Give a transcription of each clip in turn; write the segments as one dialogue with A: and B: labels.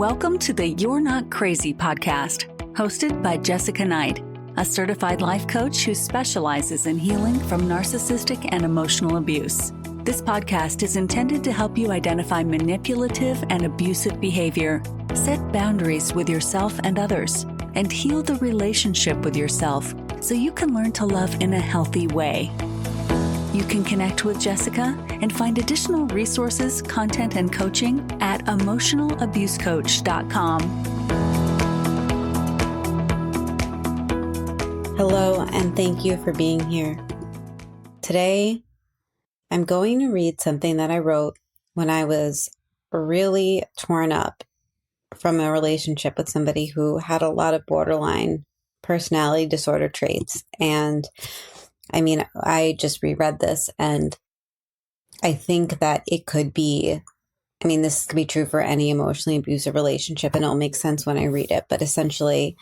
A: Welcome to the You're Not Crazy podcast, hosted by Jessica Knight, a certified life coach who specializes in healing from narcissistic and emotional abuse. This podcast is intended to help you identify manipulative and abusive behavior, set boundaries with yourself and others, and heal the relationship with yourself so you can learn to love in a healthy way. You can connect with Jessica and find additional resources, content, and coaching at emotionalabusecoach.com.
B: Hello, and thank you for being here. Today, I'm going to read something that I wrote when I was really torn up from a relationship with somebody who had a lot of borderline personality disorder traits. And I just reread this, and I think that it could be, this could be true for any emotionally abusive relationship, and it'll make sense when I read it. But essentially,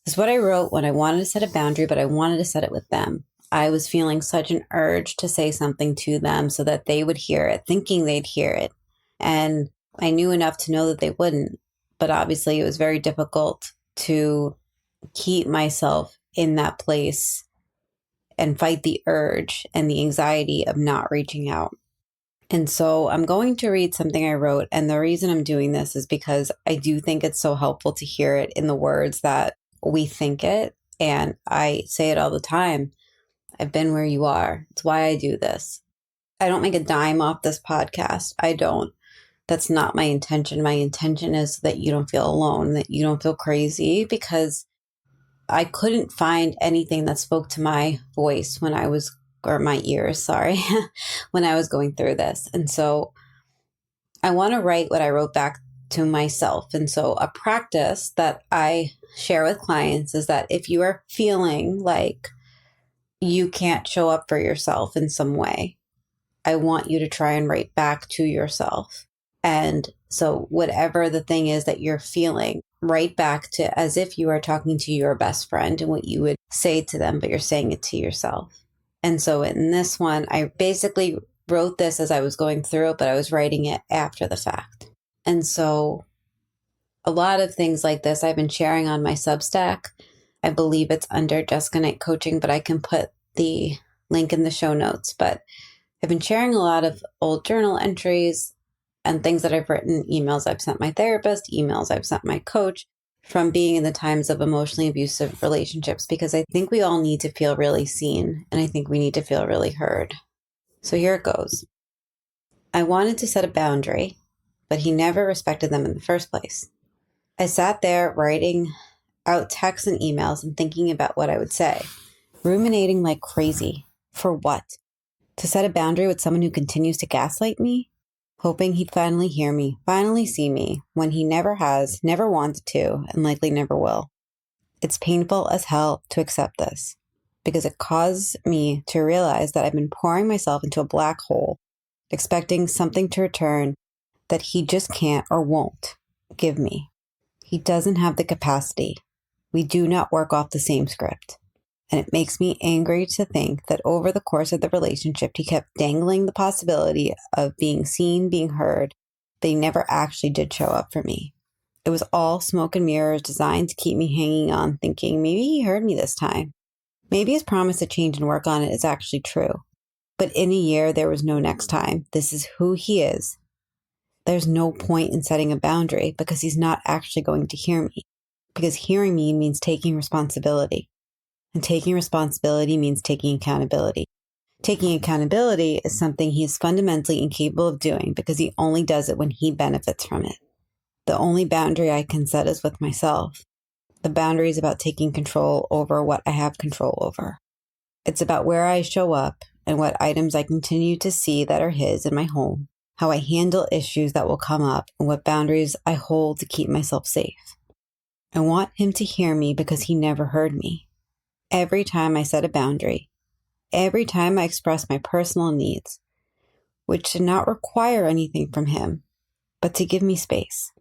B: this is what I wrote when I wanted to set a boundary, but I wanted to set it with them. I was feeling such an urge to say something to them so that they would hear it, thinking they'd hear it. And I knew enough to know that they wouldn't. But obviously, it was very difficult to keep myself in that place and fight the urge and the anxiety of not reaching out. And so I'm going to read something I wrote. And the reason I'm doing this is because I do think it's so helpful to hear it in the words that we think it. And I say it all the time. I've been where you are. It's why I do this. I don't make a dime off this podcast. I don't. That's not my intention. My intention is that you don't feel alone, that you don't feel crazy, because I couldn't find anything that spoke to my voice when I was, or my ears, when I was going through this. And so I want to write what I wrote back to myself. And so a practice that I share with clients is that if you are feeling like you can't show up for yourself in some way, I want you to try and write back to yourself. And so whatever the thing is that you're feeling, write back to as if you are talking to your best friend and what you would say to them, but you're saying it to yourself. And so in this one, I basically wrote this as I was going through it, but I was writing it after the fact. And so a lot of things like this I've been sharing on my Substack. I believe it's under Jessica Knight Coaching, but I can put the link in the show notes. But I've been sharing a lot of old journal entries and things that I've written, emails I've sent my therapist, emails I've sent my coach from being in the times of emotionally abusive relationships, because I think we all need to feel really seen, and I think we need to feel really heard. So here it goes. I wanted to set a boundary, but he never respected them in the first place. I sat there writing out texts and emails and thinking about what I would say, ruminating like crazy. For what? To set a boundary with someone who continues to gaslight me? Hoping he'd finally hear me, finally see me, when he never has, never wanted to, and likely never will. It's painful as hell to accept this, because it caused me to realize that I've been pouring myself into a black hole, expecting something to return that he just can't or won't give me. He doesn't have the capacity. We do not work off the same script. And it makes me angry to think that over the course of the relationship, he kept dangling the possibility of being seen, being heard, but he never actually did show up for me. It was all smoke and mirrors designed to keep me hanging on, thinking maybe he heard me this time. Maybe his promise to change and work on it is actually true. But in a year, there was no next time. This is who he is. There's no point in setting a boundary because he's not actually going to hear me. Because hearing me means taking responsibility. And taking responsibility means taking accountability. Taking accountability is something he is fundamentally incapable of doing because he only does it when he benefits from it. The only boundary I can set is with myself. The boundary is about taking control over what I have control over. It's about where I show up and what items I continue to see that are his in my home, how I handle issues that will come up, and what boundaries I hold to keep myself safe. I want him to hear me because he never heard me. Every time I set a boundary, every time I express my personal needs, which did not require anything from him, but to give me space,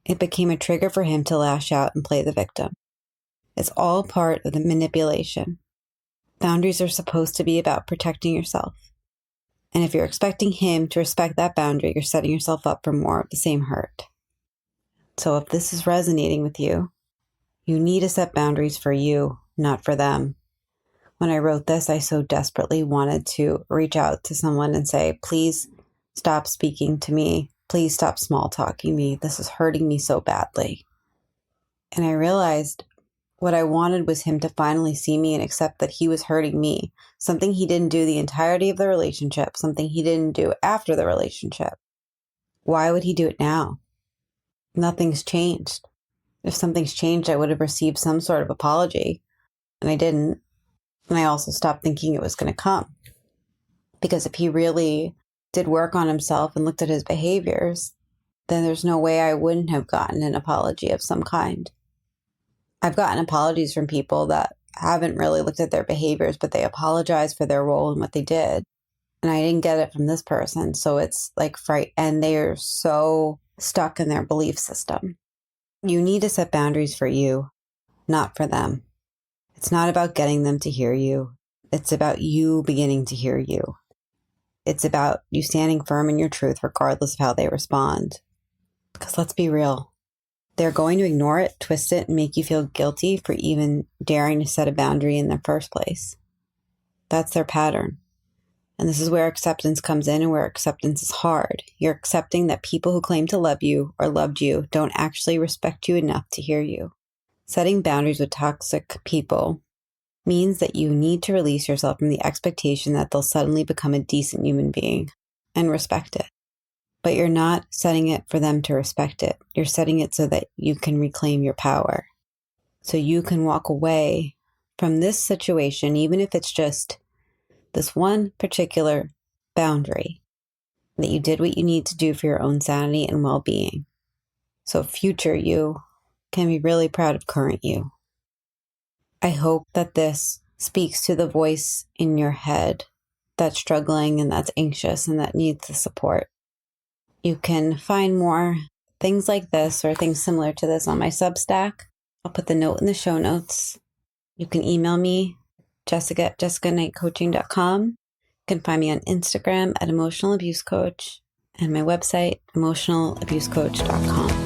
B: it became a trigger for him to lash out and play the victim. It's all part of the manipulation. Boundaries are supposed to be about protecting yourself. And if you're expecting him to respect that boundary, you're setting yourself up for more of the same hurt. So if this is resonating with you, you need to set boundaries for you, not for them. When I wrote this, I so desperately wanted to reach out to someone and say, please stop speaking to me. Please stop small talking me. This is hurting me so badly. And I realized what I wanted was him to finally see me and accept that he was hurting me. Something he didn't do the entirety of the relationship, something he didn't do after the relationship. Why would he do it now? Nothing's changed. If something's changed, I would have received some sort of apology. And I didn't. And I also stopped thinking it was going to come. Because if he really did work on himself and looked at his behaviors, then there's no way I wouldn't have gotten an apology of some kind. I've gotten apologies from people that haven't really looked at their behaviors, but they apologize for their role in what they did. And I didn't get it from this person. So it's like fright. And they are so stuck in their belief system. You need to set boundaries for you, not for them. It's not about getting them to hear you. It's about you beginning to hear you. It's about you standing firm in your truth regardless of how they respond. Because let's be real. They're going to ignore it, twist it, and make you feel guilty for even daring to set a boundary in the first place. That's their pattern. And this is where acceptance comes in and where acceptance is hard. You're accepting that people who claim to love you or loved you don't actually respect you enough to hear you. Setting boundaries with toxic people means that you need to release yourself from the expectation that they'll suddenly become a decent human being and respect it. But you're not setting it for them to respect it. You're setting it so that you can reclaim your power. So you can walk away from this situation, even if it's just this one particular boundary, that you did what you need to do for your own sanity and well-being. So future you can be really proud of current you. I hope that this speaks to the voice in your head that's struggling and that's anxious and that needs the support. You can find more things like this or things similar to this on my Substack. I'll put the note in the show notes. You can email me, Jessica at jessicanightcoaching.com. You can find me on Instagram at Emotional Abuse Coach and my website, emotionalabusecoach.com.